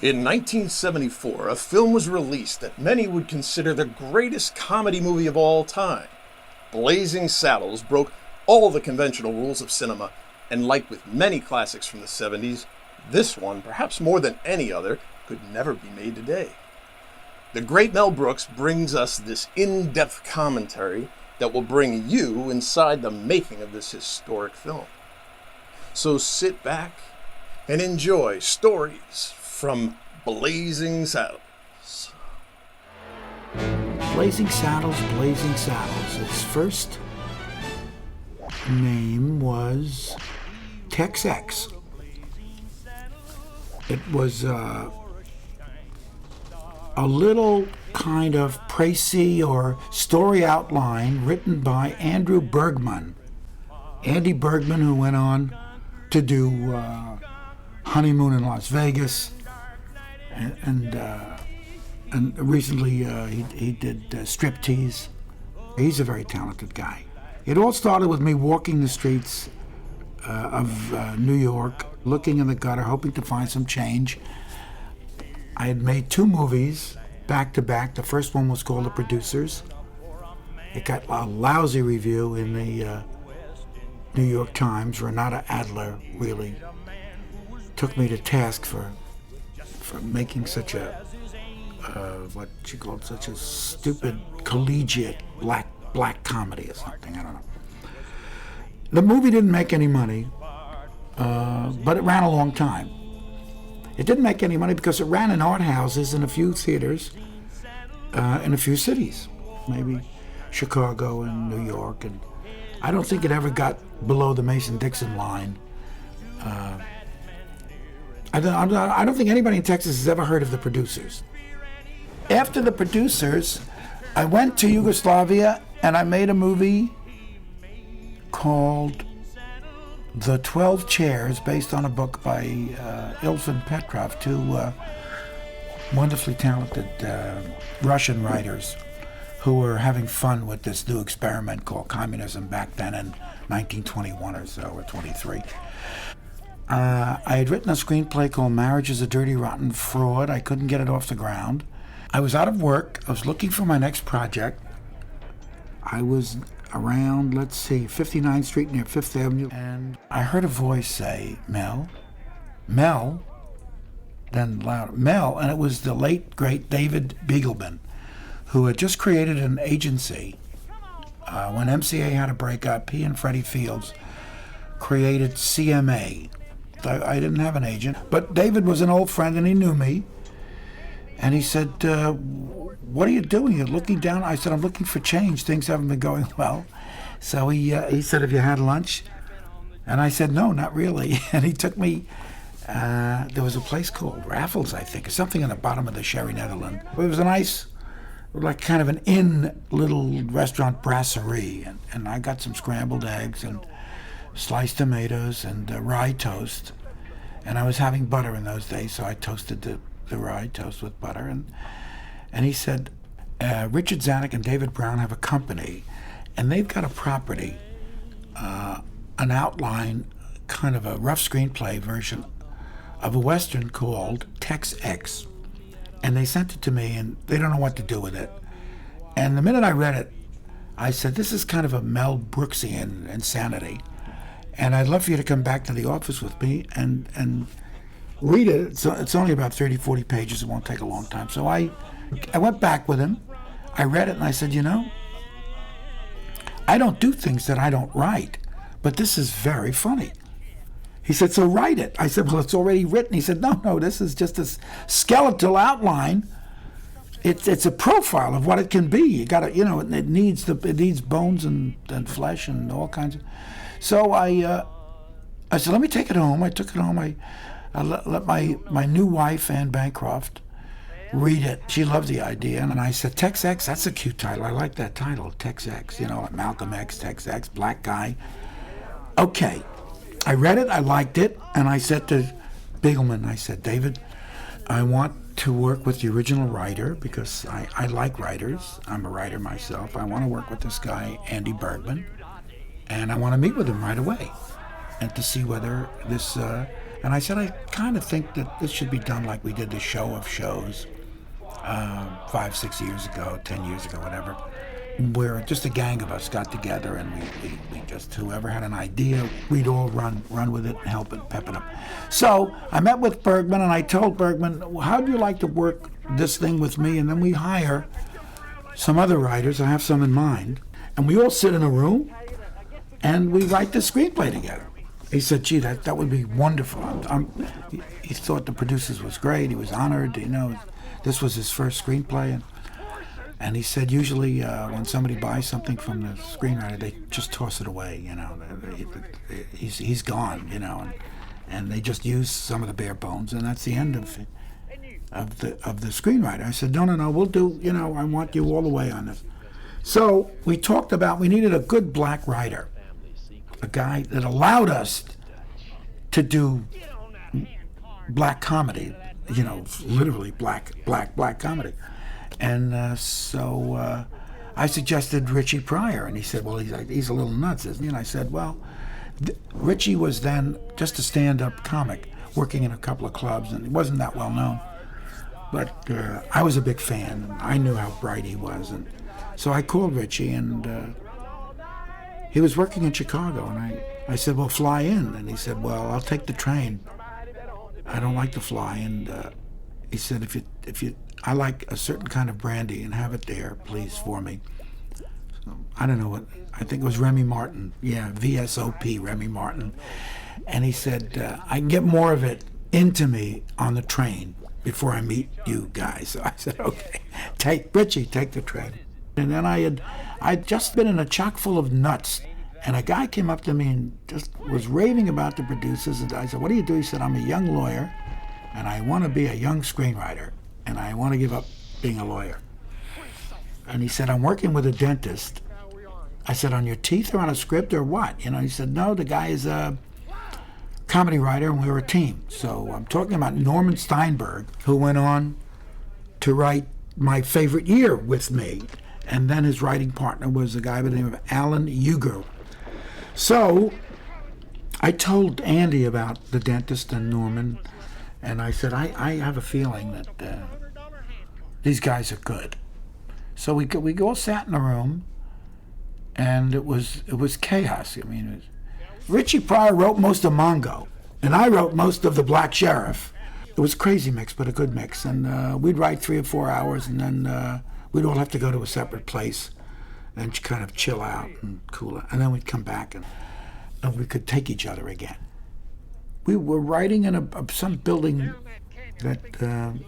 In 1974, a film was released that many would consider the greatest comedy movie of all time. Blazing Saddles broke all the conventional rules of cinema, and like with many classics from the 70s, this one, perhaps more than any other, could never be made today. The great Mel Brooks brings us this in-depth commentary that will bring you inside the making of this historic film. So sit back and enjoy stories from Blazing Saddles. Blazing Saddles, Blazing Saddles. Its first name was Tex-Ex. It was a little kind of précis or story outline written by Andrew Bergman. Andy Bergman, who went on to do Honeymoon in Las Vegas, and recently he did Striptease. He's a very talented guy. It all started with me walking the streets of New York, looking in the gutter, hoping to find some change. I had made 2 movies back to back. The first one was called The Producers. It got a lousy review in the New York Times. Renata Adler really took me to task for making such a what she called such a stupid collegiate black comedy or something. I don't know. The movie didn't make any money, but it ran a long time. It didn't make any money because it ran in art houses in a few theaters in a few cities, maybe Chicago and New York, and I don't think it ever got below the Mason-Dixon line. I don't think anybody in Texas has ever heard of The Producers. After The Producers, I went to Yugoslavia and I made a movie called The 12 Chairs, based on a book by Ilfin Petrov, 2 wonderfully talented Russian writers who were having fun with this new experiment called communism back then in 1921 or so, or 23. I had written a screenplay called Marriage is a Dirty Rotten Fraud. I couldn't get it off the ground. I was out of work. I was looking for my next project. I was around, 59th Street near 5th Avenue, and I heard a voice say, Mel, then louder, Mel, and it was the late, great David Beagleman, who had just created an agency. When MCA had a breakup, he and Freddie Fields created CMA. I didn't have an agent, but David was an old friend and he knew me. And he said, what are you doing? You're looking down. I said, I'm looking for change. Things haven't been going well. So he said, have you had lunch? And I said, no, not really. And he took me, there was a place called Raffles, I think, or something in the bottom of the Sherry Netherland. It was a nice, like kind of an inn little restaurant brasserie. And I got some scrambled eggs and sliced tomatoes and rye toast. And I was having butter in those days, so I toasted the rye toast with butter. And he said, Richard Zanuck and David Brown have a company, and they've got a property, an outline, kind of a rough screenplay version of a Western called Tex-Ex. And they sent it to me, and they don't know what to do with it. And the minute I read it, I said, this is kind of a Mel Brooksian insanity. And I'd love for you to come back to the office with me and read it. It's only about 30, 40 pages. It won't take a long time. So I went back with him. I read it and I said, I don't do things that I don't write, but this is very funny. He said, so write it. I said, well, it's already written. He said, no, this is just a skeletal outline. It's a profile of what it can be. You got to, it needs bones and flesh and all kinds of. So I said, let me take it home. I took it home. I let my new wife, Anne Bancroft, read it. She loved the idea. And I said, Tex-Ex, that's a cute title. I like that title, Tex-Ex. Like Malcolm X, Tex-Ex, black guy. Okay. I read it. I liked it. And I said to Beagleman, I said, David, I want to work with the original writer because I like writers. I'm a writer myself. I want to work with this guy, Andy Bergman. And I want to meet with him right away and to see whether this And I said, I kind of think that this should be done like we did the Show of Shows 5, 6 years ago, 10 years ago, whatever, where just a gang of us got together and we just, whoever had an idea, we'd all run with it and help it, pep it up. So I met with Bergman and I told Bergman, how do you like to work this thing with me? And then we hire some other writers, I have some in mind, and we all sit in a room and we write the screenplay together. He said, gee, that would be wonderful. He thought the producers was great. He was honored, this was his first screenplay. And he said, usually when somebody buys something from the screenwriter, they just toss it away, He's gone, and they just use some of the bare bones, and that's the end of the screenwriter. I said, no, we'll do, I want you all the way on this. So we talked about, we needed a good black writer, a guy that allowed us to do black comedy, literally black comedy. And so I suggested Richie Pryor, and he said, well, he's a little nuts, isn't he? And I said, well, Richie was then just a stand-up comic working in a couple of clubs, and he wasn't that well known. But I was a big fan, and I knew how bright he was. And so I called Richie, and he was working in Chicago, and I said, well, fly in. And he said, well, I'll take the train. I don't like to fly. And he said, if you I like a certain kind of brandy and have it there, please, for me. So, I don't know what, I think it was Remy Martin. Yeah, VSOP, Remy Martin. And he said, I can get more of it into me on the train before I meet you guys. So I said, okay, Richie, take the train. And then I'd just been in a chock full of nuts. And a guy came up to me and just was raving about the producers. And I said, what do you do? He said, I'm a young lawyer, and I want to be a young screenwriter. And I want to give up being a lawyer. And he said, I'm working with a dentist. I said, on your teeth or on a script or what? He said, no, the guy is a comedy writer and we were a team. So I'm talking about Norman Steinberg, who went on to write My Favorite Year with me. And then his writing partner was a guy by the name of Alan Uger. So I told Andy about the dentist and Norman, and I said, I have a feeling that these guys are good. So we all sat in a room, and it was chaos. Richie Pryor wrote most of Mongo, and I wrote most of The Black Sheriff. It was a crazy mix, but a good mix. And we'd write 3 or 4 hours, and then we'd all have to go to a separate place and kind of chill out and cool out. And then we'd come back, and we could take each other again. We were writing in some building that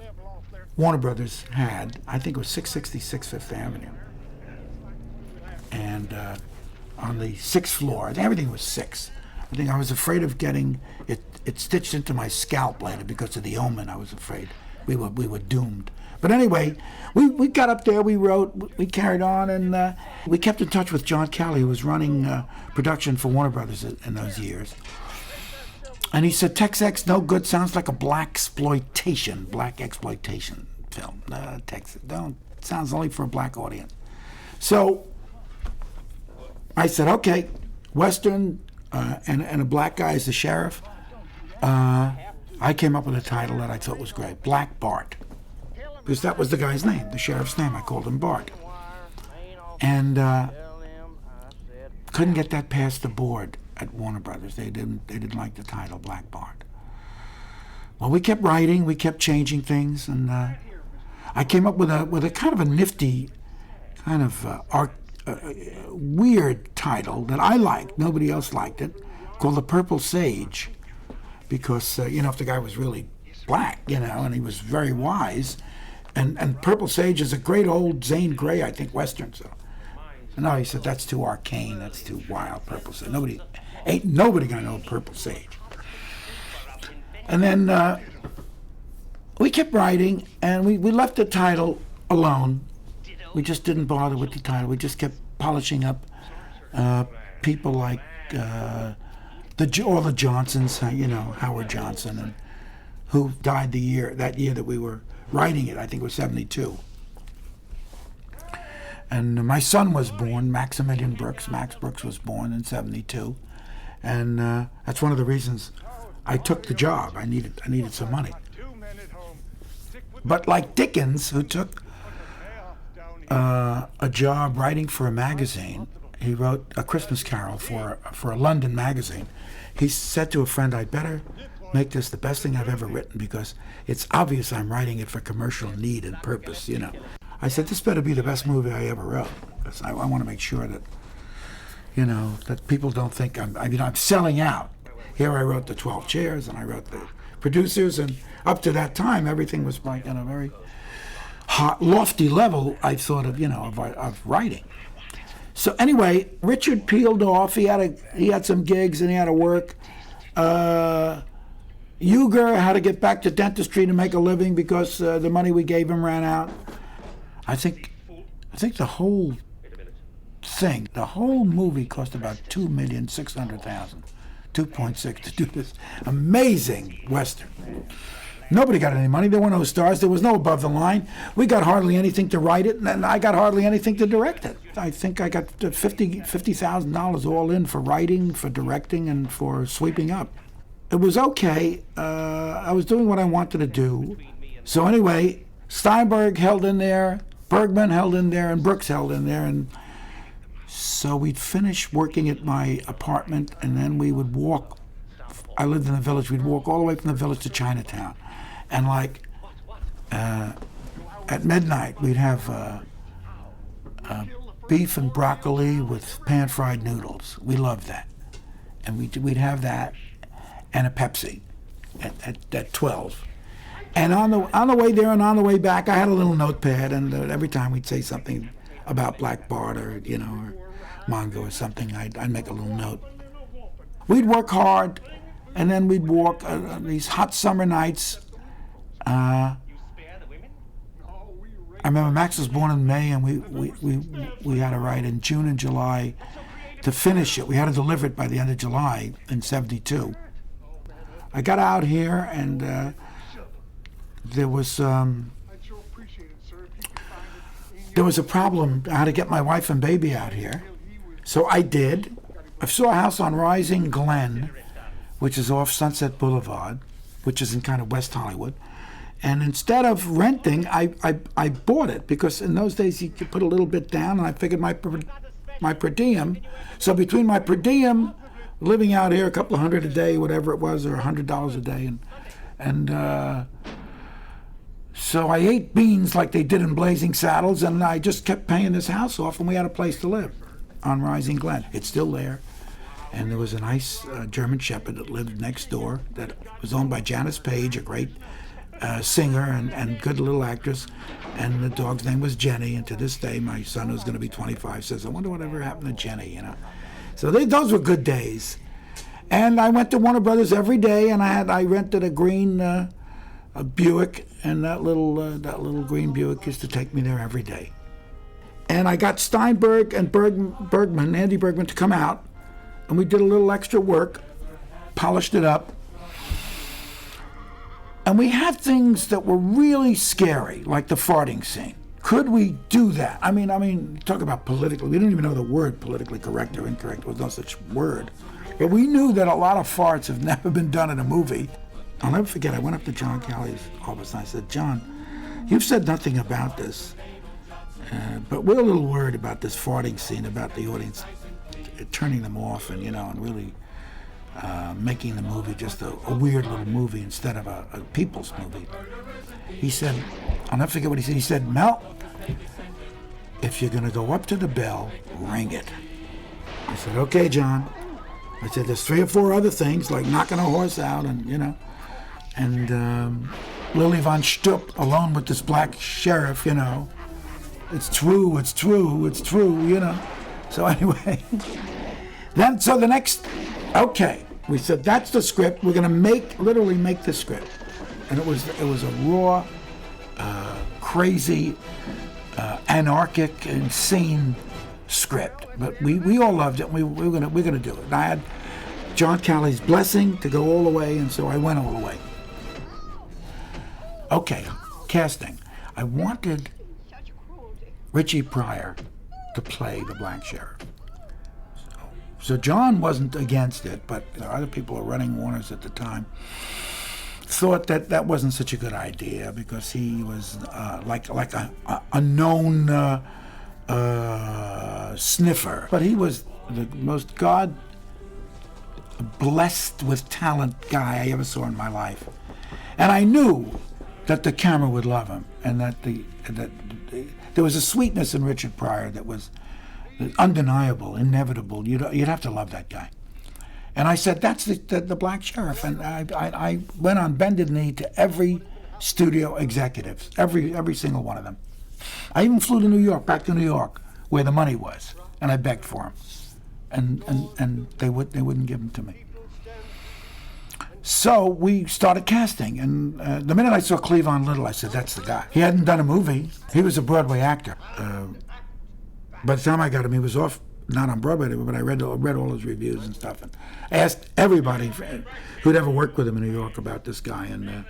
Warner Brothers had. I think it was 666 Fifth Avenue. And on the 6th floor, everything was 6. I think I was afraid of getting it stitched into my scalp later because of the omen. I was afraid we were doomed. But anyway, we got up there, we wrote, we carried on, and we kept in touch with John Kelly, who was running production for Warner Brothers in those years. And he said, Tex-Ex, no good, sounds like a black exploitation film. Sounds only for a black audience. So I said, okay, Western and a black guy is the sheriff. I came up with a title that I thought was great, Black Bart. Because that was the guy's name, the sheriff's name. I called him Bart. And couldn't get that past the board at Warner Brothers. They didn't like the title Black Bart. Well, we kept writing, we kept changing things, and I came up with a kind of a nifty, kind of weird title that I liked. Nobody else liked it, called The Purple Sage, because if the guy was really black, and he was very wise, and Purple Sage is a great old Zane Grey, I think, Western. So, no, he said that's too arcane, that's too wild. Purple Sage, ain't nobody gonna know Purple Sage. And then we kept writing, and we left the title alone. We just didn't bother with the title. We just kept polishing up people like all the Johnsons, Howard Johnson, and who died that year that we were writing it. I think it was 1972. And my son was born, Maximilian Brooks. Max Brooks was born in 1972. And that's one of the reasons I took the job. I needed some money. But like Dickens, who took a job writing for a magazine, he wrote A Christmas Carol for a London magazine. He said to a friend, "I'd better make this the best thing I've ever written because it's obvious I'm writing it for commercial need and purpose, you know." I said, "This better be the best movie I ever wrote because I want to make sure that, you know, that people don't think I'm selling out." Here I wrote the 12 Chairs and I wrote the producers, and up to that time everything was like on a very hot, lofty level, I thought of, you know, of writing. So anyway, Richard peeled off. He had some gigs and he had to work. Uger had to get back to dentistry to make a living because the money we gave him ran out. I think the whole thing, the whole movie cost about $2,600,000, 2.6 to do this amazing Western. Nobody got any money. There were no stars. There was no above the line. We got hardly anything to write it, and I got hardly anything to direct it. I think I got $50,000 all in for writing, for directing, and for sweeping up. It was okay. I was doing what I wanted to do. So anyway, Steinberg held in there, Bergman held in there, and Brooks held in there, and so we'd finish working at my apartment, and then we would walk. I lived in the Village. We'd walk all the way from the Village to Chinatown. And like at midnight, we'd have beef and broccoli with pan-fried noodles. We loved that. And we'd have that and a Pepsi at 12. And on the way there and on the way back, I had a little notepad, and every time we'd say something about Black Bart or, you know, or Mongo or something, I'd make a little note. We'd work hard, and then we'd walk these hot summer nights. I remember Max was born in May, and we had to write in June and July to finish it. We had to deliver it by the end of July in '72. I got out here, and there was a problem. I had to get my wife and baby out here, so I did. I saw a house on Rising Glen, which is off Sunset Boulevard, which is in kind of West Hollywood. And instead of renting, I bought it because in those days you could put a little bit down, and I figured my per diem. So between my per diem, living out here a couple of hundred a day, whatever it was, or $100 a day, and so I ate beans like they did in Blazing Saddles, and I just kept paying this house off, and we had a place to live on Rising Glen. It's still there. And there was a nice German Shepherd that lived next door that was owned by Janice Page, a great singer and good little actress. And the dog's name was Jenny. And to this day, my son, who's going to be 25, says, "I wonder whatever happened to Jenny," you know. So those were good days. And I went to Warner Brothers every day, and I rented a green a Buick, and that little green Buick used to take me there every day. And I got Steinberg and Bergman, Andy Bergman, to come out. And we did a little extra work, polished it up. And we had things that were really scary, like the farting scene. Could we do that? I mean, talk about politically. We didn't even know the word politically correct or incorrect. There was no such word. But we knew that a lot of farts have never been done in a movie. I'll never forget, I went up to John Calley's office and I said, "John, you've said nothing about this, but we're a little worried about this farting scene, about the audience turning them off and, you know, and really making the movie just a weird little movie instead of a people's movie." He said, I'll never forget what he said. He said, "Mel, if you're going to go up to the bell, ring it." I said, "Okay, John." I said, "There's 3 or 4 other things, like knocking a horse out and, you know, and Lily von Stupp alone with this black sheriff, you know. It's true, it's true, it's true, you know." So anyway, so the next, okay, we said, that's the script. We're going to literally make the script. And it was a raw, crazy, anarchic, insane script. But we all loved it. We're gonna do it. And I had John Calley's blessing to go all the way, and so I went all the way. Okay, casting. I wanted Richie Pryor to play the black sheriff. So So John wasn't against it, but other people who were running Warner's at the time thought that that wasn't such a good idea because he was like a known sniffer. But he was the most God-blessed with talent guy I ever saw in my life. And I knew that the camera would love him, and that there was a sweetness in Richard Pryor that was undeniable, inevitable. You'd have to love that guy. And I said, that's the Black Sheriff. And I went on bended knee to every studio executive, every single one of them. I even flew to New York, back to New York, where the money was, and I begged for him. And they wouldn't give him to me. So we started casting, and the minute I saw Cleavon Little, I said, that's the guy. He hadn't done a movie. He was a Broadway actor. By the time I got him, he was off, not on Broadway, but I read all his reviews and stuff, and asked everybody who'd ever worked with him in New York about this guy, and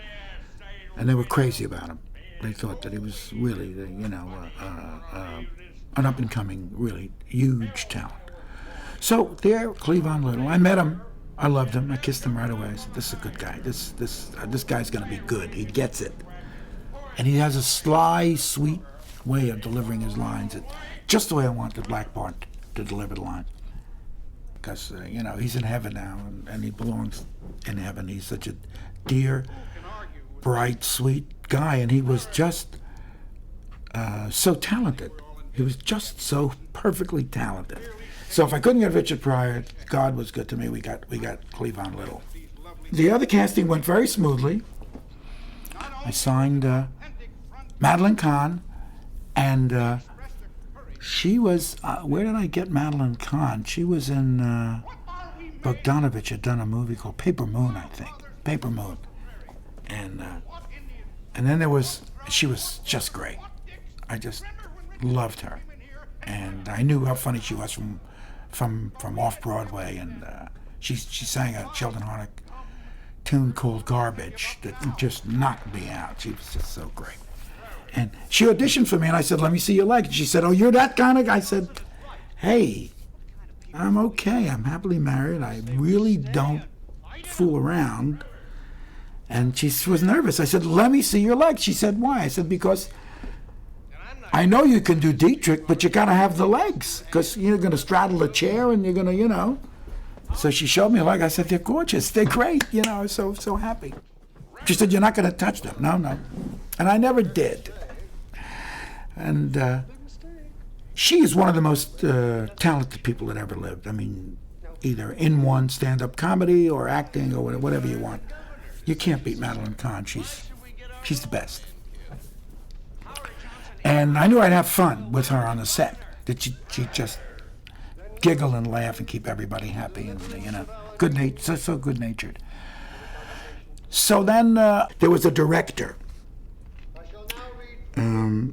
they were crazy about him. They thought that he was really, an up-and-coming, really huge talent. So there, Cleavon Little, I met him. I loved him. I kissed him right away. I said, this is a good guy. This guy's going to be good. He gets it. And he has a sly, sweet way of delivering his lines. Just the way I wanted Black Bart to deliver the line. Because, he's in heaven now, and he belongs in heaven. He's such a dear, bright, sweet guy, and he was just so talented. He was just so perfectly talented. So if I couldn't get Richard Pryor, God was good to me. We got Cleavon Little. The other casting went very smoothly. I signed Madeline Kahn, and she was, where did I get Madeline Kahn? She was in, Bogdanovich had done a movie called Paper Moon, I think. Paper Moon. And then she was just great. I just loved her. And I knew how funny she was from off-Broadway, and she sang a Sheldon Harnick tune called Garbage that just knocked me out. She was just so great. And she auditioned for me, and I said, let me see your legs. And she said, oh, you're that kind of guy? I said, hey, I'm okay. I'm happily married. I really don't fool around. And she was nervous. I said, let me see your legs. She said, why? I said, because I know you can do Dietrich, but you got to have the legs, because you're going to straddle a chair and you're going to, So she showed me a leg. I said, they're gorgeous. They're great. I was so happy. She said, you're not going to touch them. No. And I never did. And she is one of the most talented people that ever lived. I mean, either in one stand-up comedy or acting or whatever you want. You can't beat Madeline Kahn. She's the best. And I knew I'd have fun with her on the set. That she'd just giggle and laugh and keep everybody happy, and good-natured, so good-natured. So then there was a director.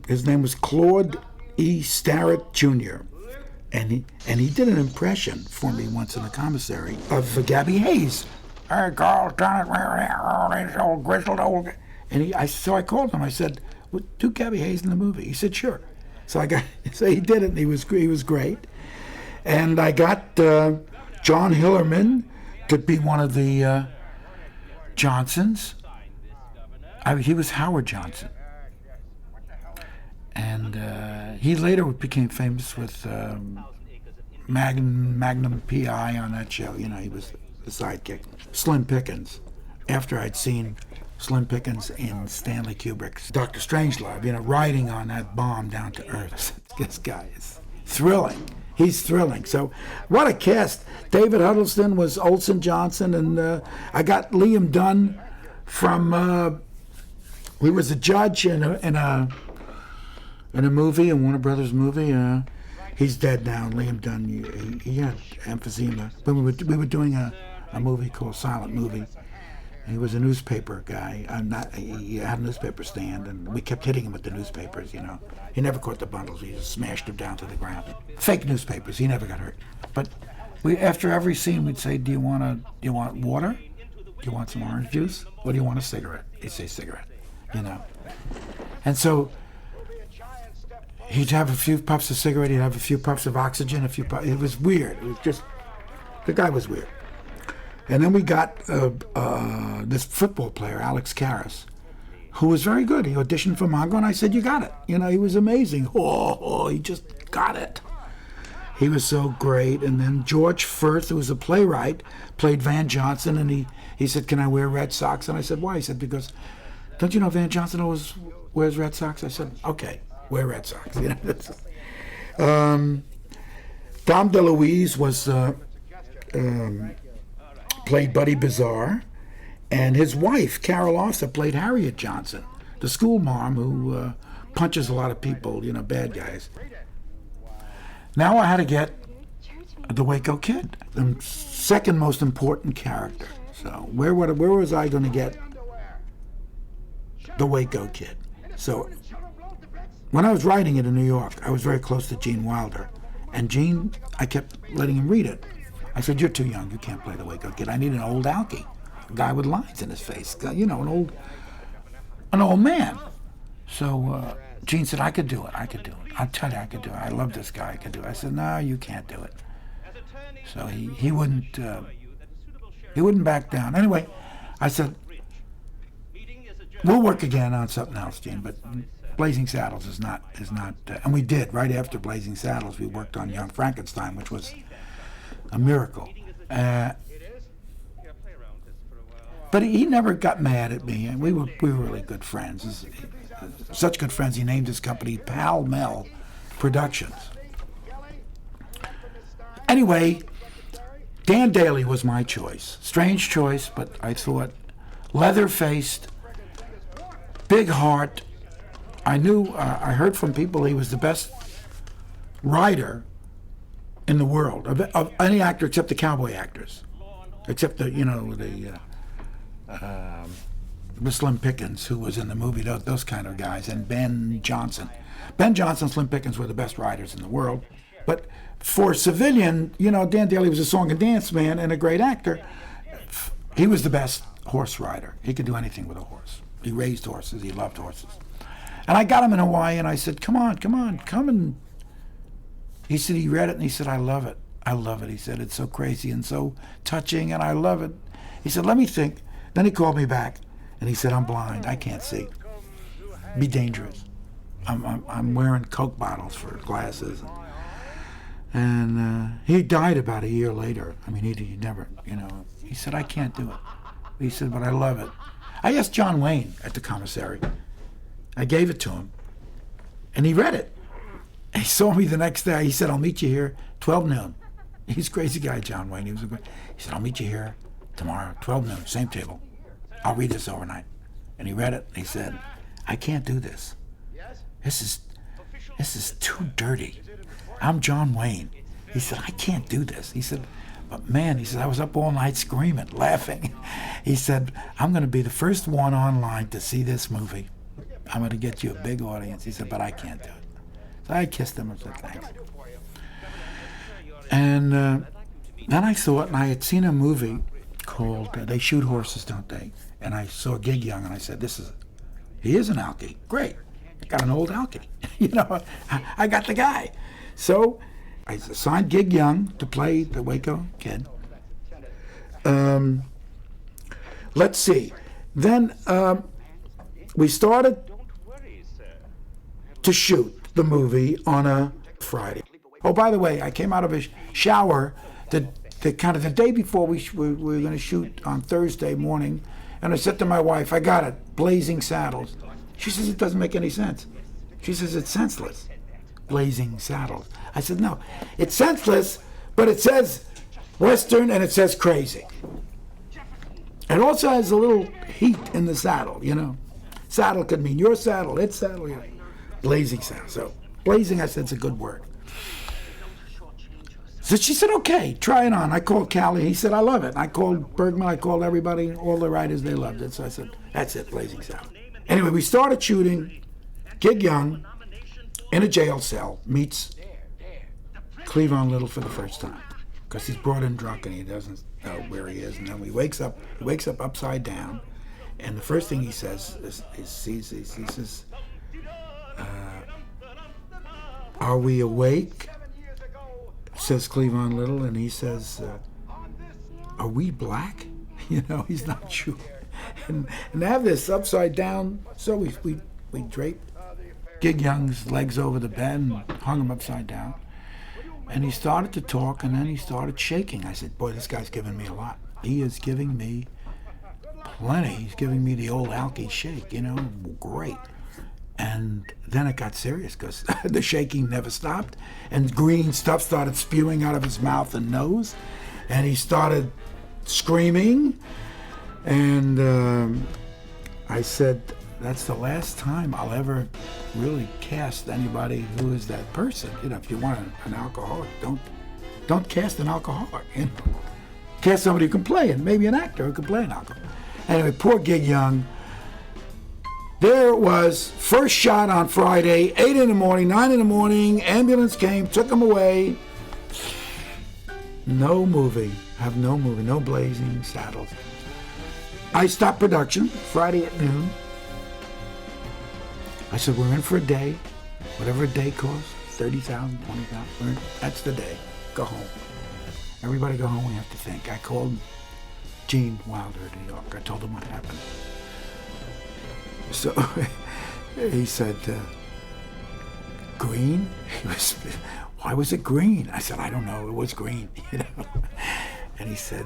His name was Claude E. Starrett Jr. And he did an impression for me once in the commissary of Gabby Hayes. Hey, girl, old grizzled old. And so I called him. I said, well, do Gabby Hayes in the movie. He said, sure. So he did it, and he was great. And I got John Hillerman to be one of the Johnsons. He was Howard Johnson. And he later became famous with Magnum P.I. on that show. He was the sidekick. Slim Pickens. After I'd seen Slim Pickens in Stanley Kubrick's Dr. Strangelove, riding on that bomb down to earth. This guy is thrilling. He's thrilling. So what a cast. David Huddleston was Olsen Johnson, and I got Liam Dunn from, he was a judge in a movie, a Warner Brothers movie. He's dead now, Liam Dunn. He had emphysema. But we were doing a movie called Silent Movie. He was a newspaper guy. He had a newspaper stand, and we kept hitting him with the newspapers, He never caught the bundles. He just smashed them down to the ground. Fake newspapers. He never got hurt. But after every scene, we'd say, do you want water? Do you want some orange juice? Or do you want a cigarette? He'd say cigarette, And so he'd have a few puffs of cigarette. He'd have a few puffs of oxygen. It was weird. It was just The guy was weird. And then we got this football player, Alex Karras, who was very good. He auditioned for Mongo, and I said, you got it. He was amazing. He just got it. He was so great. And then George Firth, who was a playwright, played Van Johnson, and he said, can I wear red socks? And I said, why? He said, because, don't you know Van Johnson always wears red socks? I said, okay, wear red socks. Dom DeLuise was played Buddy Bizarre, and his wife, Carol Arthur, played Harriet Johnson, the school mom who punches a lot of people, bad guys. Now I had to get the Waco Kid, the second most important character. So where was I going to get the Waco Kid? So when I was writing it in New York, I was very close to Gene Wilder. And Gene, I kept letting him read it. I said, you're too young, you can't play the Waco Kid. I need an old alkie, a guy with lines in his face, an old man. So Gene said, I could do it. I'll tell you, I could do it. I love this guy, I could do it. I said, no, you can't do it. So he wouldn't back down. Anyway, I said, we'll work again on something else, Gene, but Blazing Saddles is not, and we did. Right after Blazing Saddles, we worked on Young Frankenstein, which was a miracle. But he never got mad at me, and we were really good friends. Such good friends, he named his company Pal Mel Productions. Anyway, Dan Daly was my choice. Strange choice, but I thought leather-faced, big heart. I heard from people he was the best writer in the world of any actor except the cowboy actors, except the Slim Pickens, who was in the movie, those kind of guys, and Ben Johnson. Ben Johnson and Slim Pickens were the best writers in the world. But for civilian, Dan Daly was a song and dance man and a great actor. He was the best horse rider. He could do anything with a horse. He raised horses. He loved horses. And I got him in Hawaii, and I said, come on, come and... He said he read it, and he said, I love it. He said, it's so crazy and so touching, and I love it. He said, let me think. Then he called me back, and he said, I'm blind. I can't see. Be dangerous. I'm wearing Coke bottles for glasses. And he died about a year later. I mean, he never, he said, I can't do it. He said, but I love it. I asked John Wayne at the commissary. I gave it to him, and he read it. He saw me the next day. He said, I'll meet you here 12 noon. He's a crazy guy, John Wayne. He said, I'll meet you here tomorrow, 12 noon, same table. I'll read this overnight. And he read it, and he said, I can't do this. This is too dirty. I'm John Wayne. He said, I can't do this. He said, but man, he said, I was up all night screaming, laughing. He said, I'm going to be the first one online to see this movie. I'm going to get you a big audience. He said, but I can't do it. So I kissed him and said, thanks. And then I thought, and I had seen a movie called They Shoot Horses, Don't They? And I saw Gig Young, and I said, he is an alkie. Great. I got an old alkie. I got the guy. So I signed Gig Young to play the Waco Kid. Let's see. Then we started to shoot the movie on a Friday. Oh, by the way, I came out of a shower the day before we were going to shoot on Thursday morning, and I said to my wife, I got it, Blazing Saddles. She says, it doesn't make any sense. She says, it's senseless. Blazing Saddles. I said, no, it's senseless, but it says Western and it says crazy. It also has a little heat in the saddle, Saddle could mean your saddle, its saddle, Blazing Saddle. So blazing, I said, it's a good word. So she said, okay, try it on. I called Callie. He said, I love it. I called Bergman. I called everybody, all the writers. They loved it. So I said, that's it, Blazing Saddle. Anyway, we started shooting. Gig Young in a jail cell meets Cleavon Little for the first time because he's brought in drunk and he doesn't know where he is. And then he wakes up upside down. And the first thing he says he says, are we awake? Says Cleavon Little, and he says, are we black? He's not sure. And they have this upside down, so we draped Gig Young's legs over the bed and hung him upside down. And he started to talk, and then he started shaking. I said, boy, this guy's giving me a lot. He is giving me plenty. He's giving me the old Alky shake, great. And then it got serious because the shaking never stopped, and green stuff started spewing out of his mouth and nose, and he started screaming. And I said, that's the last time I'll ever really cast anybody who is that person. If you want an alcoholic, don't cast an alcoholic. Cast somebody who can play, and maybe an actor who can play an alcoholic. Anyway, poor Gig Young. There it was, first shot on Friday, 8 in the morning, 9 in the morning, ambulance came, took him away. No movie, no Blazing Saddles. I stopped production Friday at noon. I said, we're in for a day, whatever a day costs, 30,000, 20,000, that's the day, go home. Everybody go home, we have to think. I called Gene Wilder in New York, I told him what happened. So he said, green? Why was it green? I said, I don't know, it was green, And he said,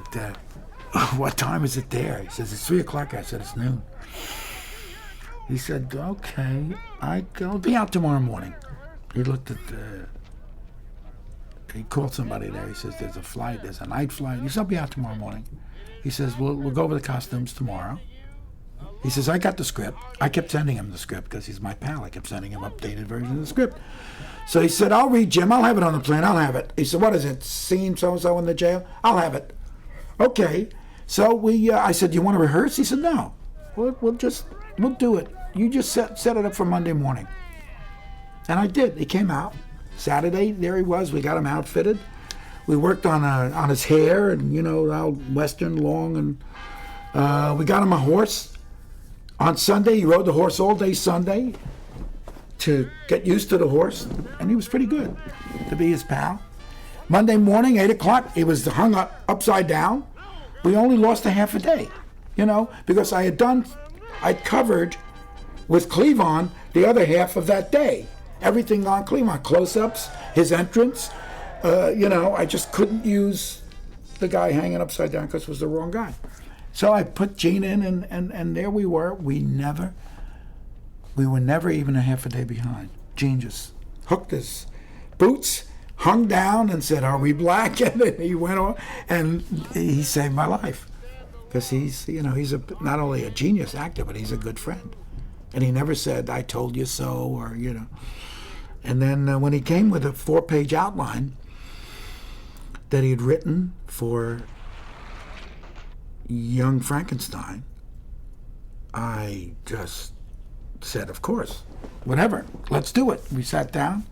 what time is it there? He says, it's 3 o'clock. I said, it's noon. He said, okay, I'll be out tomorrow morning. He looked at he called somebody there. He says, there's a night flight. He said, I'll be out tomorrow morning. He says, we'll go over the costumes tomorrow. He says, I got the script. I kept sending him the script because he's my pal. I kept sending him updated versions of the script. So he said, I'll read, Jim. I'll have it on the plane. I'll have it. He said, what is it? Scene so-and-so in the jail? I'll have it. Okay. So I said, do you want to rehearse? He said, no. We'll do it. You just set it up for Monday morning. And I did. He came out. Saturday, there he was. We got him outfitted. We worked on his hair and, out Western long. And we got him a horse. On Sunday, he rode the horse all day Sunday to get used to the horse. And he was pretty good to be his pal. Monday morning, 8 o'clock, he was hung up upside down. We only lost a half a day, because I'd covered with Cleavon the other half of that day. Everything on Cleavon, close-ups, his entrance. I just couldn't use the guy hanging upside down because it was the wrong guy. So I put Gene in, and there we were. We were never even a half a day behind. Gene just hooked his boots, hung down, and said, are we black? And then he went on, and he saved my life. Because he's not only a genius actor, but he's a good friend. And he never said, I told you so, or, And then when he came with a 4-page outline that he had written for Young Frankenstein, I just said, of course, whatever, let's do it. We sat down.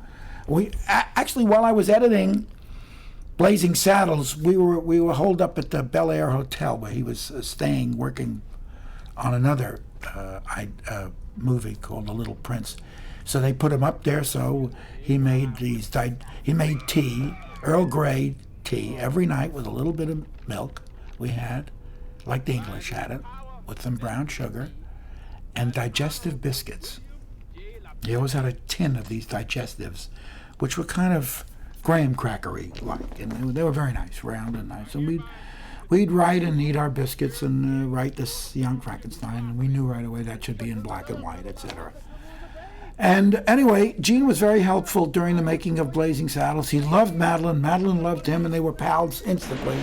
Actually, while I was editing Blazing Saddles, we were holed up at the Bel Air Hotel where he was staying, working on another movie called The Little Prince. So they put him up there. So he made tea, Earl Grey tea, every night with a little bit of milk. We had, like the English had it, with some brown sugar and digestive biscuits. He always had a tin of these digestives, which were kind of graham crackery like, and they were very nice, round and nice. And we'd write and eat our biscuits and write this Young Frankenstein, and we knew right away that should be in black and white, etc. And anyway, Gene was very helpful during the making of Blazing Saddles. He loved Madeline. Madeline loved him, and they were pals instantly.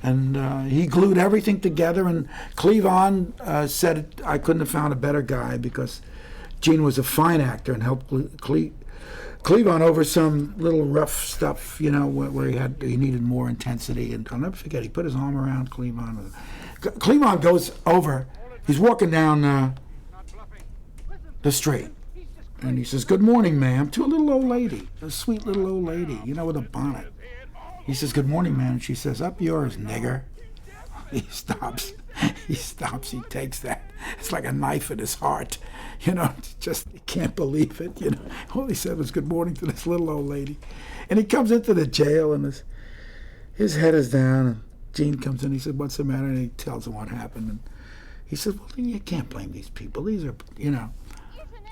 And he glued everything together. And Cleavon said I couldn't have found a better guy because Gene was a fine actor and helped Cleavon over some little rough stuff, where he needed more intensity. And I'll never forget, he put his arm around Cleavon. Cleavon goes over. He's walking down the street. And he says, good morning, ma'am, to a little old lady, a sweet little old lady, with a bonnet. He says, good morning, ma'am. She says, up yours, nigger. He stops, he takes that. It's like a knife in his heart, just he can't believe it, All he said was good morning to this little old lady. And he comes into the jail and his head is down, and Gene comes in, he said, what's the matter? And he tells him what happened. And he said, well, you can't blame these people. These are,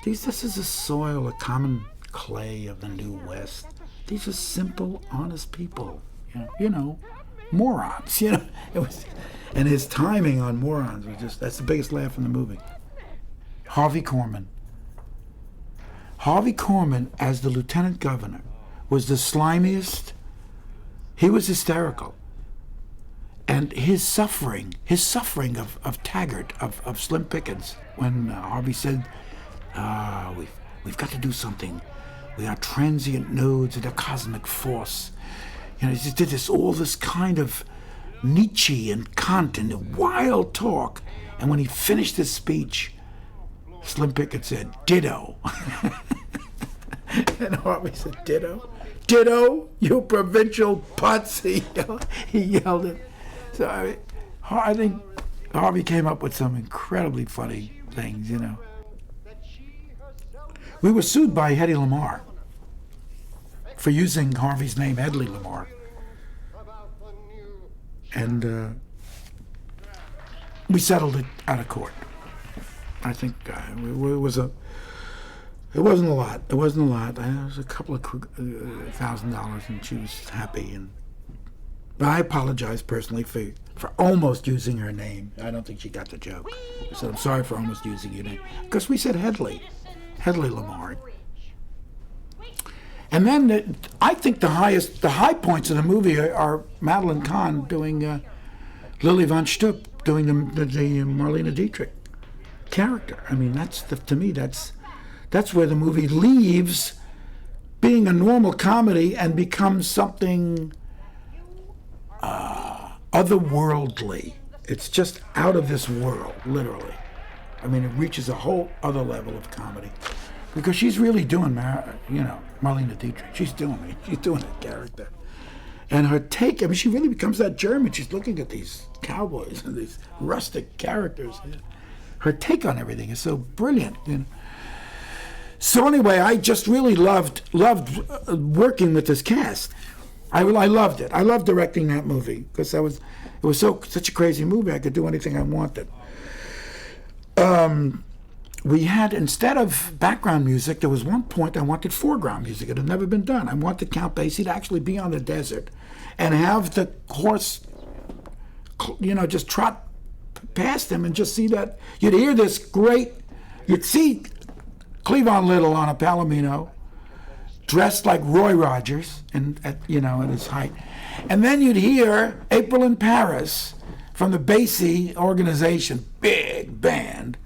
this is the soil, the common clay of the New West. These are simple, honest people, morons, It was, and his timing on morons was that's the biggest laugh in the movie. Harvey Korman as the lieutenant governor was the slimiest. He was hysterical. And his suffering of Taggart, of Slim Pickens, when Harvey said, we've got to do something. We are transient nodes of the cosmic force. He just did all this kind of Nietzsche and Kant and wild talk. And when he finished his speech, Slim Pickens said, ditto. And Harvey said, ditto? Ditto, you provincial putz, he yelled it. So I think Harvey came up with some incredibly funny things, We were sued by Hedy Lamarr for using Harvey's name, Hedley Lamarr. And we settled it out of court. I think it wasn't a lot. It was a couple of $1,000, and she was happy. But I apologize personally for almost using her name. I don't think she got the joke. I said, I'm sorry for almost using your name. Because we said Hedley Lamarr. And then I think the high points of the movie are Madeline Kahn doing Lily von Stupp doing the Marlene Dietrich character. I mean, to me that's where the movie leaves being a normal comedy and becomes something otherworldly. It's just out of this world, literally. I mean, it reaches a whole other level of comedy because she's really doing, Marlene Dietrich. She's doing it. She's doing a character, and her take. I mean, she really becomes that German. She's looking at these cowboys and these rustic characters. Her take on everything is so brilliant. So anyway, I just really loved working with this cast. I loved it. I loved directing that movie because it was such a crazy movie. I could do anything I wanted. We had, instead of background music, there was one point I wanted foreground music. It had never been done. I wanted Count Basie to actually be on the desert and have the horse, just trot past him and just see that. You'd hear this you'd see Cleavon Little on a Palomino, dressed like Roy Rogers, at his height. And then you'd hear April in Paris from the Basie organization, big band,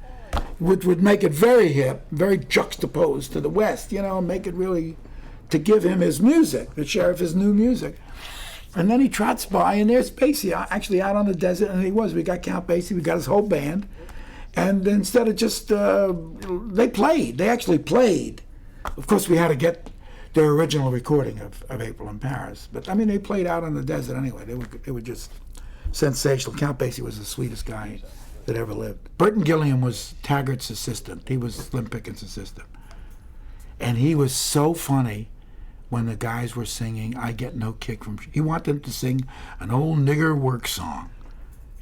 which would make it very hip, very juxtaposed to the West, make it really, to give him his music, the sheriff his new music. And then he trots by, and there's Basie actually out on the desert, and we got Count Basie, we got his whole band. And instead of just, they actually played. Of course, we had to get their original recording of April in Paris. But, I mean, they played out on the desert anyway. They were just sensational. Count Basie was the sweetest guy that ever lived. Burton Gilliam was Taggart's assistant. He was Slim Pickens' assistant. And he was so funny when the guys were singing, I Get No Kick from... He wanted them to sing an old nigger work song.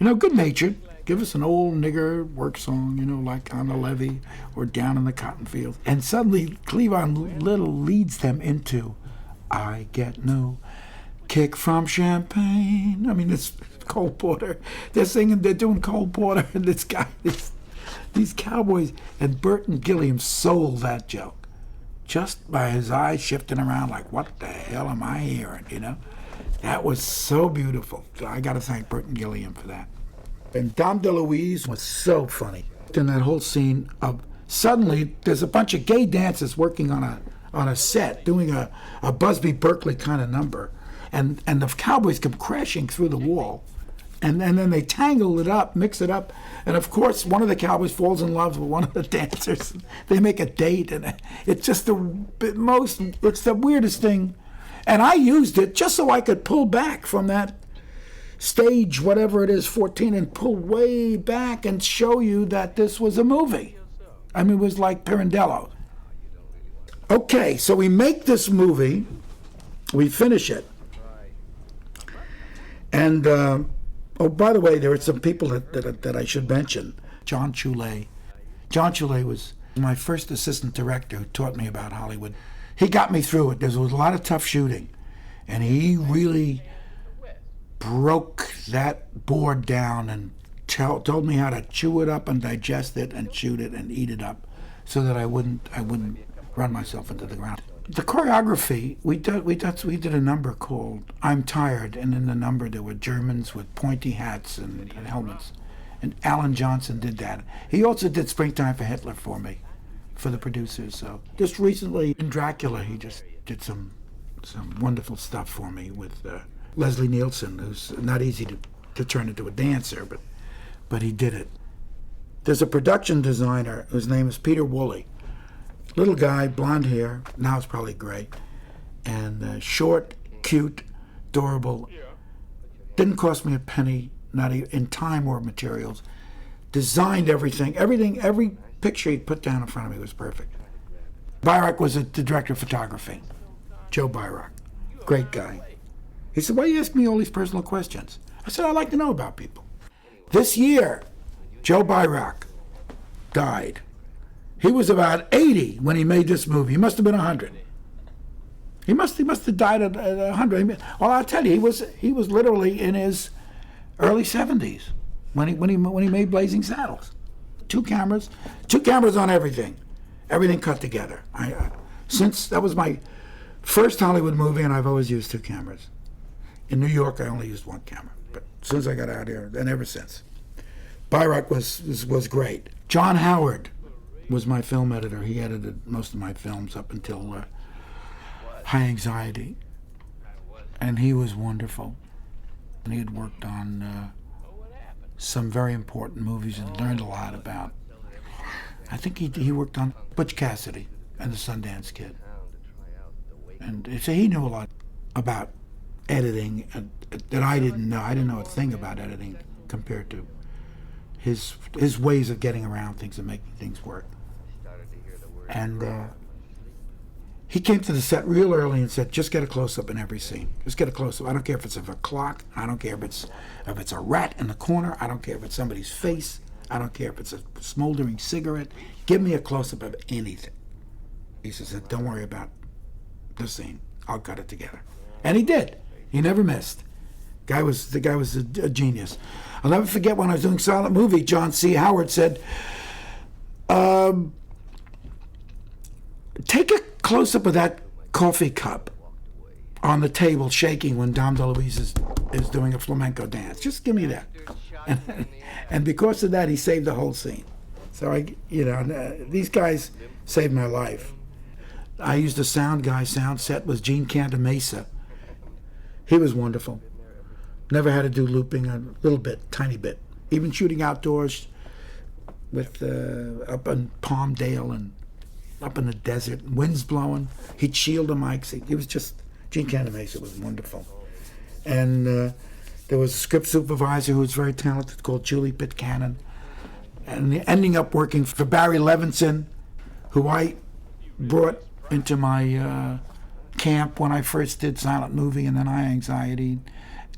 Good-natured. Give us an old nigger work song, like On the Levee or Down in the Cotton Fields. And suddenly, Cleavon Little leads them into I Get No Kick from Champagne. I mean, it's Cole Porter. They're doing Cole Porter, and this guy, these cowboys. And Burton Gilliam sold that joke just by his eyes shifting around like, what the hell am I hearing, That was so beautiful. So I got to thank Burton Gilliam for that. And Dom DeLuise was so funny in that whole scene of suddenly there's a bunch of gay dancers working on a set doing a Busby Berkeley kind of number, and the cowboys come crashing through the wall, and then they tangle it up, mix it up, and of course one of the cowboys falls in love with one of the dancers. They make a date, and it's just it's the weirdest thing, and I used it just so I could pull back from that stage, whatever it is, 14, and pull way back and show you that this was a movie. I mean, it was like Pirandello. Okay, so we make this movie, we finish it, and Oh, by the way, there are some people that I should mention. John Choulet. John Choulet was my first assistant director who taught me about Hollywood. He got me through it. There was a lot of tough shooting, and he really broke that board down and told me how to chew it up and digest it and shoot it and eat it up, so that I wouldn't run myself into the ground. The choreography, we did a number called "I'm Tired," and in the number there were Germans with pointy hats and helmets, and Alan Johnson did that. He also did "Springtime for Hitler" for me, for the producers. So just recently in Dracula, he just did some wonderful stuff for me with Leslie Nielsen, who's not easy to turn into a dancer, but he did it. There's a production designer whose name is Peter Woolley. Little guy, blonde hair, now it's probably gray, and short, cute, adorable. Didn't cost me a penny, not even in time or materials. Designed everything, every picture he put down in front of me was perfect. Byrock was the director of photography. Joe Byrock, great guy. He said, "Why do you ask me all these personal questions?" I said, "I like to know about people." This year, Joe Byrock died. He was about 80 when he made this movie. He must have been 100. He must have died at 100. Well, I'll tell you, he was literally in his early 70s when he made Blazing Saddles. Two cameras on everything cut together. Since that was my first Hollywood movie, and I've always used two cameras. In New York, I only used one camera, but as soon as I got out here, and ever since. Byrock was great. John Howard was my film editor. He edited most of my films up until High Anxiety, and he was wonderful. And he had worked on some very important movies and learned a lot about. I think he worked on Butch Cassidy and the Sundance Kid, and so he knew a lot about editing that I didn't know. I didn't know a thing about editing compared to his ways of getting around things and making things work. And he came to the set real early and said, "Just get a close-up in every scene. Just get a close-up. I don't care if it's of a clock. I don't care if it's a rat in the corner. I don't care if it's somebody's face. I don't care if it's a smoldering cigarette. Give me a close-up of anything." He said, "Don't worry about the scene. I'll cut it together." And he did. He never missed. The guy was a genius. I'll never forget when I was doing silent movie, John C. Howard said, "Take a close-up of that coffee cup on the table shaking when Dom DeLuise is doing a flamenco dance. Just give me that." And because of that, he saved the whole scene. So these guys saved my life. I used a sound guy. Sound set was Gene Cantamesa. He was wonderful. Never had to do looping, a little bit, tiny bit. Even shooting outdoors with up in Palmdale and up in the desert, winds blowing. He'd shield the mics. It was just, Gene Cantamesa was wonderful. And there was a script supervisor who was very talented called Julie Pitcairn, and ending up working for Barry Levinson, who I brought into my camp when I first did silent movie and then High Anxiety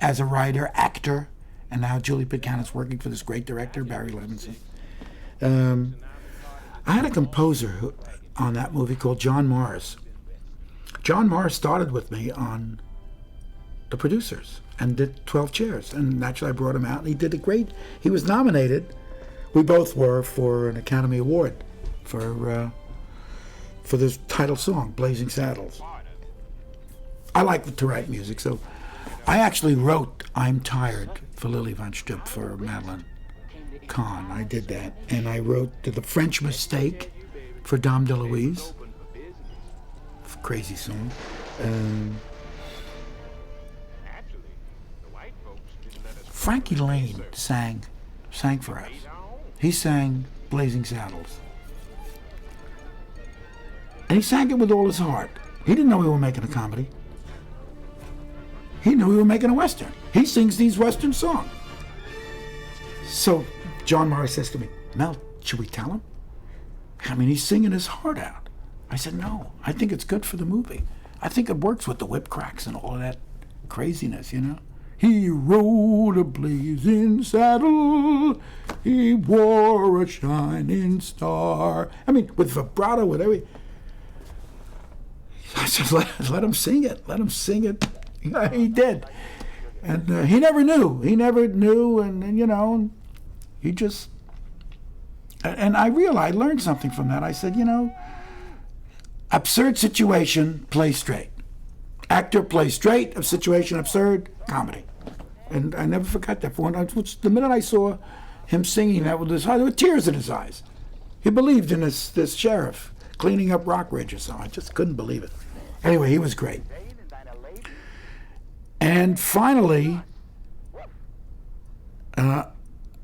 as a writer, actor, and now Julie Pitcairn is working for this great director, Barry Levinson. I had a composer on that movie called John Morris. John Morris started with me on The Producers and did 12 Chairs, and naturally I brought him out, and he did a great. He was nominated. We both were for an Academy Award for this title song, Blazing Saddles. I like to write music, so I actually wrote "I'm Tired" for Lily Von Stupp for Madeline Kahn. I did that. And I wrote "The French Mistake" for Dom DeLuise. Crazy song. Frankie Lane sang for us. He sang Blazing Saddles. And he sang it with all his heart. He didn't know we were making a comedy. He knew we were making a Western. He sings these Western songs. So John Morris says to me, "Mel, should we tell him? I mean, he's singing his heart out." I said, "No, I think it's good for the movie. I think it works with the whip cracks and all of that craziness, He rode a blazing saddle. He wore a shining star. I mean, with vibrato, with every. I said, let him sing it. Let him sing it. Yeah, he did. And he never knew. He never knew. And you know, he just. And I learned something from that. I said, you know, absurd situation, play straight. Actor, play straight. A situation, absurd, comedy. And I never forgot that. The minute I saw him singing that with his heart, there were tears in his eyes. He believed in this sheriff cleaning up Rockridge or something. I just couldn't believe it. Anyway, he was great. And finally,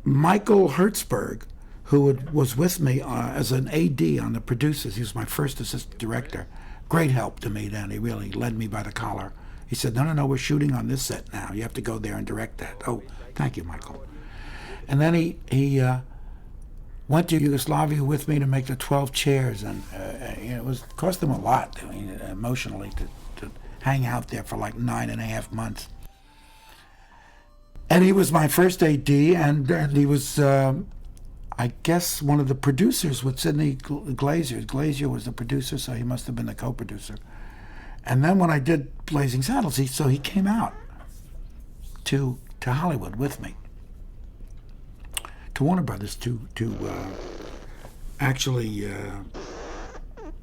Michael Hertzberg, who was with me as an AD on the producers. He was my first assistant director. Great help to me then. He really led me by the collar. He said, no, we're shooting on this set now. You have to go there and direct that. Oh, thank you, Michael. And then he went to Yugoslavia with me to make the 12 chairs. And it cost them a lot, I mean, emotionally, to hang out there for like 9.5 months. And he was my first AD, and he was... I guess one of the producers with Sidney Glazier. Glazier was the producer, so he must have been the co-producer. And then when I did Blazing Saddles, he came out to Hollywood with me, to Warner Brothers, to actually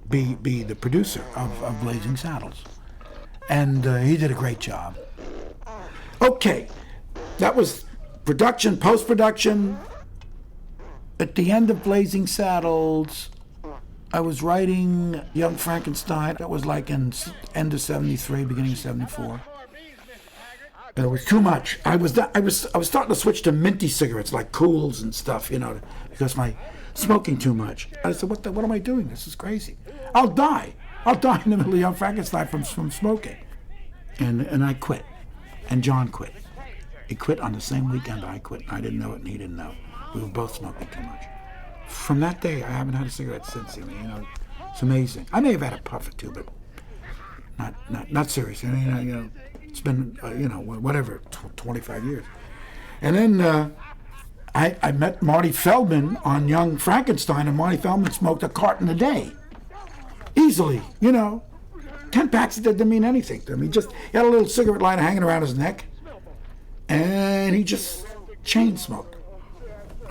be the producer of Blazing Saddles. And he did a great job. Okay, that was production, post-production. At the end of Blazing Saddles, I was writing Young Frankenstein. That was like in end of '73, beginning of '74. It was too much. I was starting to switch to minty cigarettes, like Cools and stuff, you know, because my smoking too much. I said, what am I doing? This is crazy. I'll die in the middle of Young Frankenstein from smoking. And I quit. And John quit. He quit on the same weekend I quit. I didn't know it, and he didn't know. We were both smoking too much. From that day, I haven't had a cigarette since. I mean, you know, it's amazing. I may have had a puff or two, but not seriously. I mean, you know, it's been, you know, whatever, 25 years. And then I met Marty Feldman on Young Frankenstein, and Marty Feldman smoked a carton a day. Easily, you know. 10 packs, it didn't mean anything to him. He had a little cigarette lighter hanging around his neck, and he just chain smoked.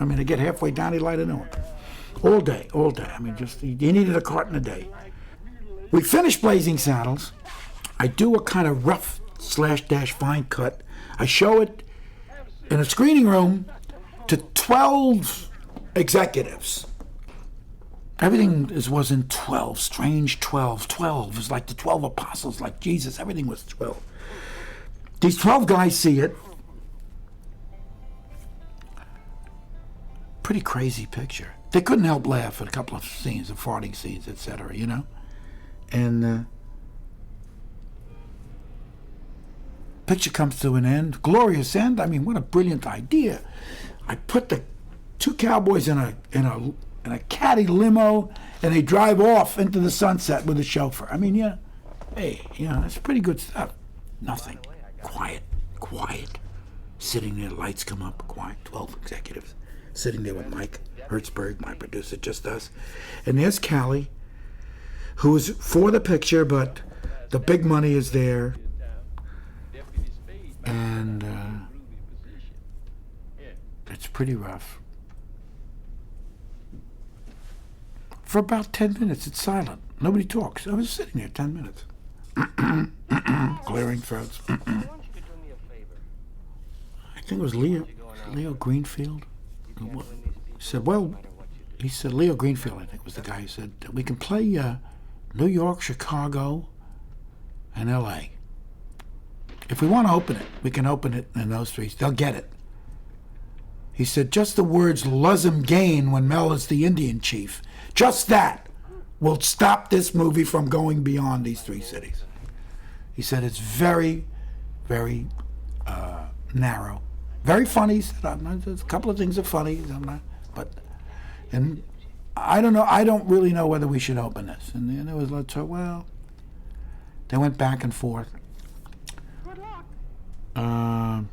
I mean, to get halfway down, he lighted a new one. All day. I mean, he needed a carton a day. We finished Blazing Saddles. I do a kind of rough / fine cut. I show it in a screening room to 12 executives. Everything was in 12, strange 12. 12 is like the 12 apostles, like Jesus. Everything was 12. These 12 guys see it. Pretty crazy picture. They couldn't help laugh at a couple of scenes, the farting scenes, etc., you know? And picture comes to an end. Glorious end. I mean, what a brilliant idea. I put the two cowboys in a caddy limo, and they drive off into the sunset with a chauffeur. I mean, yeah, hey, you know, that's pretty good stuff. Nothing. Quiet. Sitting there, lights come up, quiet, 12 executives. Sitting there with Mike Hertzberg, my producer, just us. And there's Callie, who is for the picture, but the big money is there. And it's pretty rough. For about 10 minutes, it's silent. Nobody talks. I was sitting there 10 minutes. Clearing throats. I think it was Leo Greenfield. He said, Leo Greenfield, I think was the guy who said, we can play New York, Chicago, and L.A. If we want to open it, we can open it in those three. They'll get it. He said, just the words Luzum Gain when Mel is the Indian chief, just that will stop this movie from going beyond these three cities. He said, it's very, very narrow. Very funny. He said, a couple of things are funny, and I don't know. I don't really know whether we should open this. And then it was, they went back and forth. So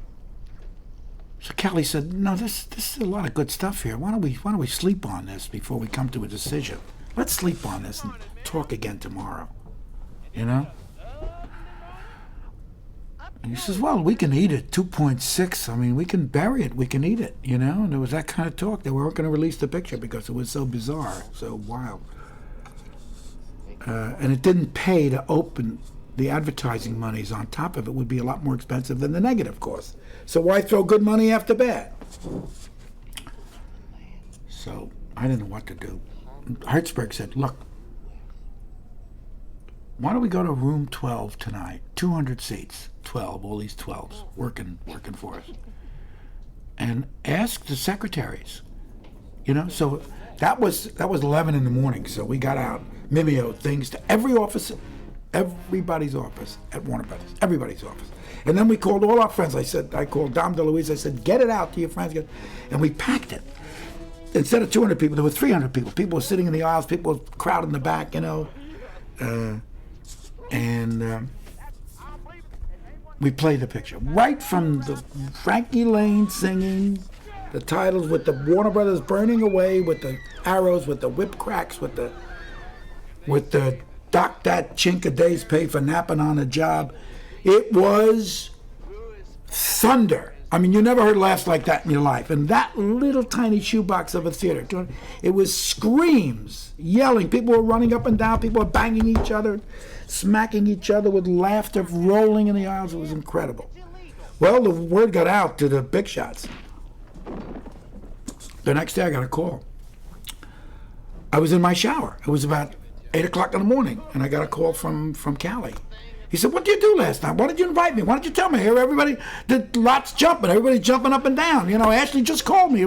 Kelly said, "No, this is a lot of good stuff here. Why don't we sleep on this before we come to a decision? Let's sleep on this and talk again tomorrow." You know? And he says, "Well, we can eat it, 2.6. I mean, we can bury it. We can eat it, you know?" And there was that kind of talk. They weren't going to release the picture because it was so bizarre, so wild. And it didn't pay to open. The advertising monies on top of it would be a lot more expensive than the negative cost. So why throw good money after bad? So I didn't know what to do. Hertzberg said, "Look, why don't we go to room 12 tonight? 200 seats, 12, all these 12s working for us. And ask the secretaries, you know?" So that was 11 in the morning. So we got out Mimeo things to every office, everybody's office at Warner Brothers, everybody's office. And then we called all our friends. I called Dom DeLuise. I said, "Get it out to your friends." And we packed it. Instead of 200 people, there were 300 people. People were sitting in the aisles. People were crowded in the back, you know. We played the picture. Right from the Frankie Lane singing the titles with the Warner Brothers burning away, with the arrows, with the whip cracks, with the dock that chink a day's pay for napping on a job. It was thunder. I mean, you never heard laughs like that in your life. And that little tiny shoebox of a theater, it was screams, yelling. People were running up and down. People were banging each other, smacking each other with laughter, rolling in the aisles. It was incredible. Well, the word got out to the big shots. The next day I got a call. I was in my shower. It was about 8 o'clock in the morning, and I got a call from Cali. He said, "What did you do last night? Why did you invite me? Why didn't you tell me? Here, everybody, the lot's jumping. Everybody's jumping up and down. You know, Ashley just called me.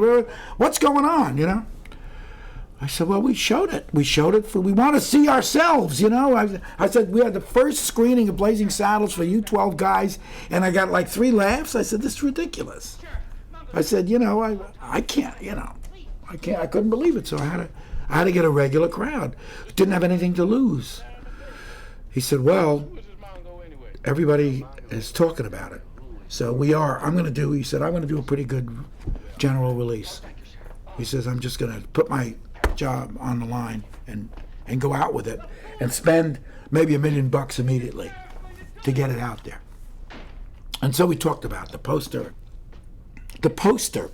What's going on, you know?" I said, "Well, we showed it. We want to see ourselves, you know." I said, "We had the first screening of Blazing Saddles for you 12 guys, and I got like 3 laughs." I said, "This is ridiculous." I said, "You know, I can't, you know, I couldn't believe it." So I had to get a regular crowd. Didn't have anything to lose. He said, "Well, everybody is talking about it. So I'm going to do a pretty good general release." He says, "I'm just going to put my job on the line and go out with it and spend maybe $1 million immediately to get it out there." And so we talked about the poster. The poster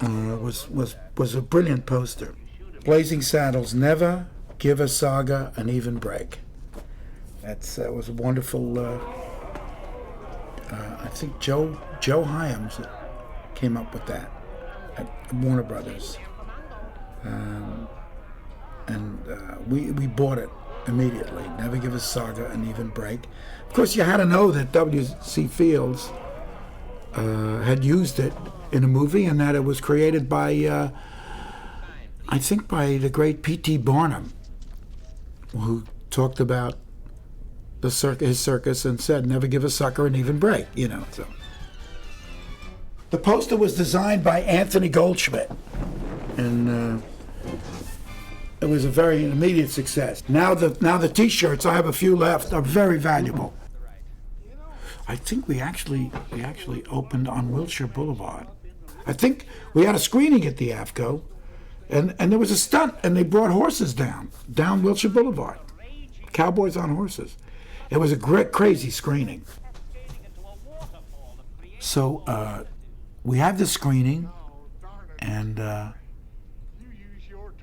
was a brilliant poster. Blazing Saddles, never give a saga an even break. That was a wonderful. I think Joe Hyams came up with that at Warner Brothers, and we bought it immediately. Never give a saga an even break. Of course, you had to know that W.C. Fields had used it in a movie, and that it was created by, I think, by the great P.T. Barnum, who talked about his circus and said, "Never give a sucker an even break," you know. So the poster was designed by Anthony Goldschmidt, and it was a very immediate success. Now the T-shirts, I have a few left, are very valuable. I think we actually opened on Wilshire Boulevard. I think we had a screening at the AFCO, and there was a stunt, and they brought horses down Wilshire Boulevard, cowboys on horses. It was a great, crazy screening. So we have the screening, and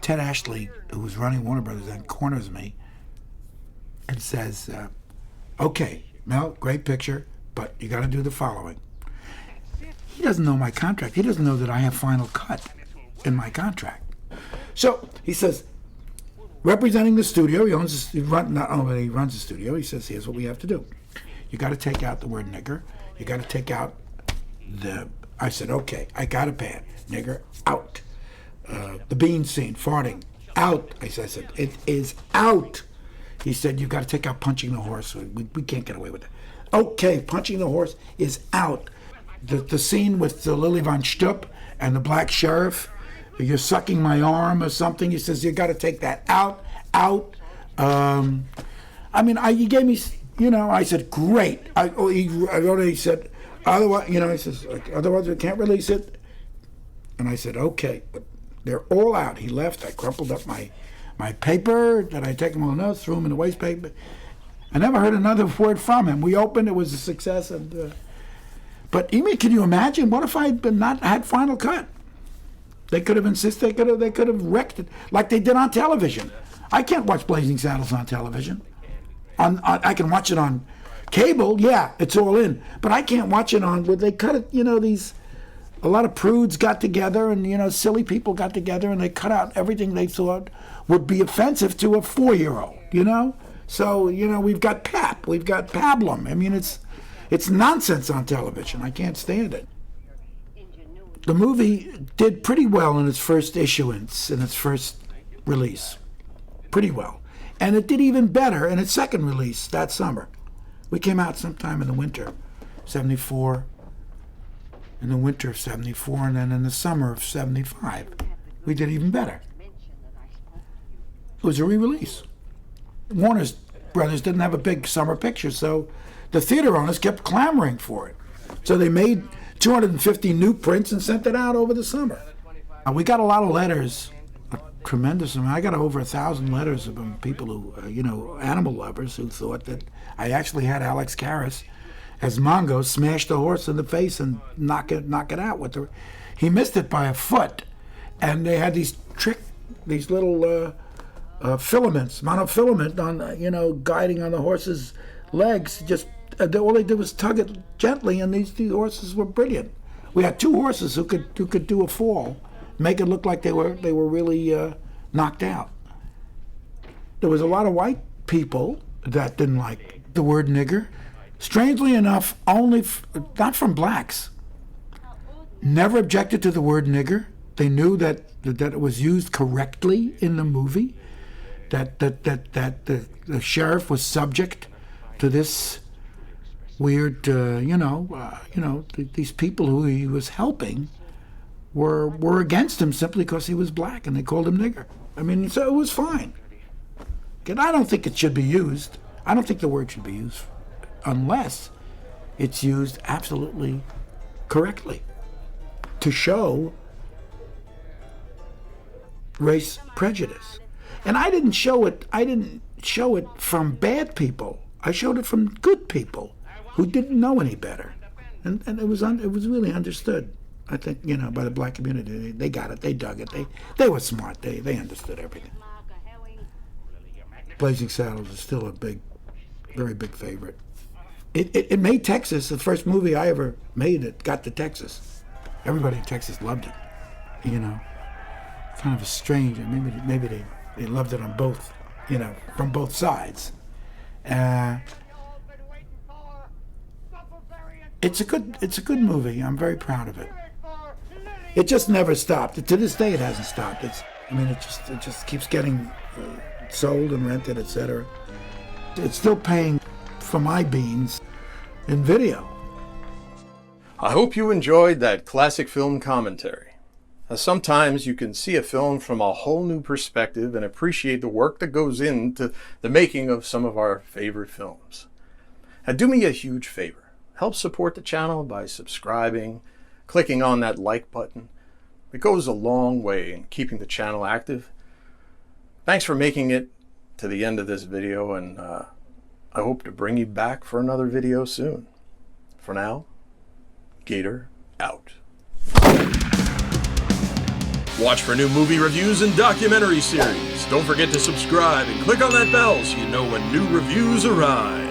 Ted Ashley, who was running Warner Brothers, then corners me and says, "Okay, Mel, great picture, but you got to do the following." He doesn't know my contract. He doesn't know that I have final cut in my contract. So he says, representing the studio, not only he runs the studio, he says, "Here's what we have to do. You got to take out the word nigger. You got to take out I said, "Okay, I got a pad. Nigger, out. The bean scene, farting, out." I said, "It is out." He said, "You've got to take out punching the horse. We can't get away with it." "Okay, punching the horse is out. The scene with the Lily Von Stupp and the black sheriff, you're sucking my arm or something." He says, "You got to take that out." I mean, he gave me, I said, great. He said, otherwise, he says, otherwise we can't release it. And I said, okay, but they're all out. He left. I crumpled up my paper that I'd taken all the notes, threw them in the waste paper. I never heard another word from him. We opened, it was a success. But can you imagine? What if I had not had Final Cut? They could have insisted. They could have wrecked it like they did on television. I can't watch Blazing Saddles on television. I can watch it on cable. Yeah, it's all in. But I can't watch it on. They cut it. A lot of prudes got together, and silly people got together, and they cut out everything they thought would be offensive to a 4-year-old. So we've got pap, we've got pablum. It's nonsense on television. I can't stand it. The movie did pretty well in its first issuance, in its first release, pretty well, and it did even better in its second release that summer. We came out sometime in the winter, '74. In the winter of '74, and then in the summer of '75, we did even better. It was a re-release. Warner Brothers didn't have a big summer picture, so the theater owners kept clamoring for it. So they made 250 new prints and sent it out over the summer. We got a lot of letters, a tremendous amount. I got over 1,000 letters from people who, animal lovers who thought that I actually had Alex Karras as Mongo smash the horse in the face and knock it out with the. He missed it by a foot, and they had these little filaments, monofilament on guiding on the horse's legs. Just all they did was tug it gently, and these horses were brilliant. We had 2 horses who could do a fall, make it look like they were really knocked out. There was a lot of white people that didn't like the word nigger. Strangely enough, not from blacks. Never objected to the word nigger. They knew that it was used correctly in the movie. That the sheriff was subject to this weird, these people who he was helping were against him simply because he was black, and they called him nigger. So it was fine. And I don't think it should be used. I don't think the word should be used unless it's used absolutely correctly to show race prejudice. And I didn't show it from bad people. I showed it from good people who didn't know any better. And it was really understood, I think, by the black community. They got it. They dug it. They were smart. They understood everything. Blazing Saddles is still a very big favorite. It made Texas, the first movie I ever made that got to Texas. Everybody in Texas loved it, Kind of a strange, maybe they loved it on both, from both sides. It's a good movie. I'm very proud of it. It just never stopped. To this day, it hasn't stopped. It just keeps getting sold and rented, etc. It's still paying for my beans in video. I hope you enjoyed that classic film commentary. Sometimes you can see a film from a whole new perspective and appreciate the work that goes into the making of some of our favorite films. Now, do me a huge favor. Help support the channel by subscribing, clicking on that like button. It goes a long way in keeping the channel active. Thanks for making it to the end of this video, and I hope to bring you back for another video soon. For now, Gator out. Watch for new movie reviews and documentary series. Don't forget to subscribe and click on that bell so you know when new reviews arrive.